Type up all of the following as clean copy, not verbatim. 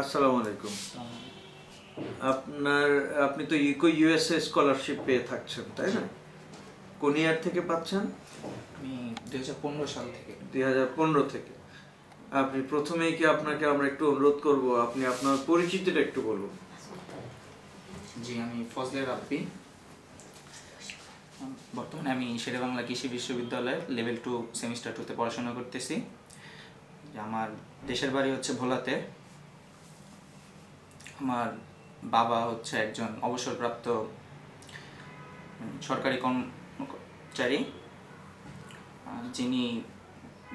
আসসালামু আলাইকুম। আপনি তো ইকো ইউএসএ স্কলারশিপ পেয়ে থাকছেন, তাই না? কোন ইয়ার থেকে পাচ্ছেন? আমি 2015 সাল থেকে। 2015 থেকে। আপনি প্রথমেই কি আপনাকে আমরা একটু অনুরোধ করব, আপনি আপনার পরিচিতিটা একটু বলুন। জি, আমি ফজলে রাব্বি। বর্তমানে আমি শেরেবাংলা কৃষি বিশ্ববিদ্যালয়ের লেভেল 2 সেমিস্টার 2তে পড়াশোনা করতেছি। আমার দেশের বাড়ি হচ্ছে ভোলাতে। আমার বাবা হচ্ছে একজন অবসরপ্রাপ্ত সরকারি কর্মচারী, যিনি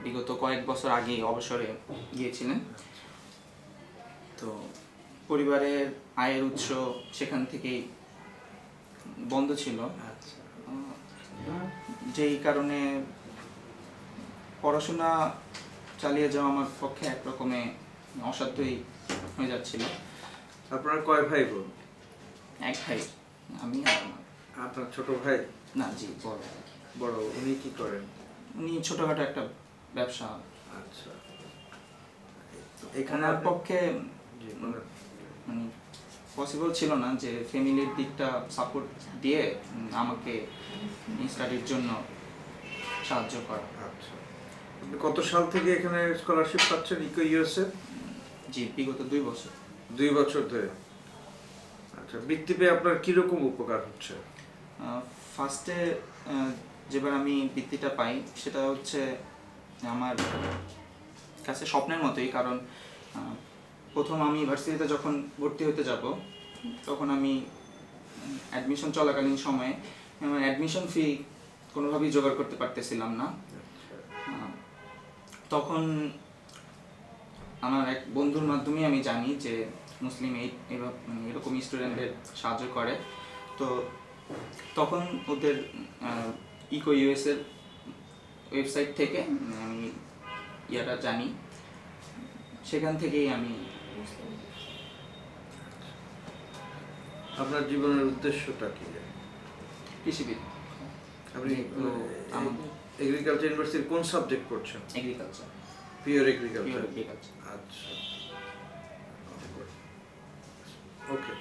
বিগত কয়েক বছর আগে অবসরে গিয়েছিলেন। তো পরিবারের আয়ের উৎস সেখান থেকেই বন্ধ ছিল, যেই কারণে পড়াশোনা চালিয়ে যাওয়া আমার পক্ষে একরকমে অসাধ্যই হয়ে যাচ্ছিল। আপনার কয় ভাই বোন? এক ভাই, আমি আর আমার। আপনার ছোট ভাই? না, জি, বড়। বড়। উনি কি করেন? উনি ছোটখাটো একটা ব্যবসা। আচ্ছা। এখানে পক্ষে মানে পসিবল ছিল না যে ফ্যামিলির দিকটা সাপোর্ট দিয়ে আমাকে স্টাডির জন্য সাহায্য করা। আচ্ছা। আপনি কত সাল থেকে এখানে স্কলারশিপ পাচ্ছেন ইকো ইউএসএ? জি, বিগত 2 বছর। 2 বছর ধরে। আচ্ছা, বৃত্তি পেয়ে আপনার কিরকম উপকার হচ্ছে? ফার্স্টে যেবার আমি বৃত্তিটা পাই সেটা হচ্ছে আমার কাছে স্বপ্নের মতোই, কারণ প্রথম আমি ইউনিভার্সিটিতে যখন ভর্তি হতে যাব তখন আমি অ্যাডমিশন চলাকালীন সময়ে আমার অ্যাডমিশন ফি কোনোভাবেই জোগাড় করতে পারতেছিলাম না। তখন আমার এক বন্ধুর মাধ্যমে আমি জানি যে মুসলিম এরকম স্টুডেন্টদের সাহায্য করে। তো তখন ওদের ইকো ইউএসের ওয়েবসাইট থেকে আমি ইয়াটা জানি, সেখান থেকেই আমি। আপনার জীবনের উদ্দেশ্যটা কি? কৃষিবিদ। আপনি এগ্রিকালচার ইউনিভার্সিটির কোন সাবজেক্ট পড়ছেন? এগ্রিকালচার। Pure agriculture. এগ্রিকালচার। আচ্ছা, ওকে।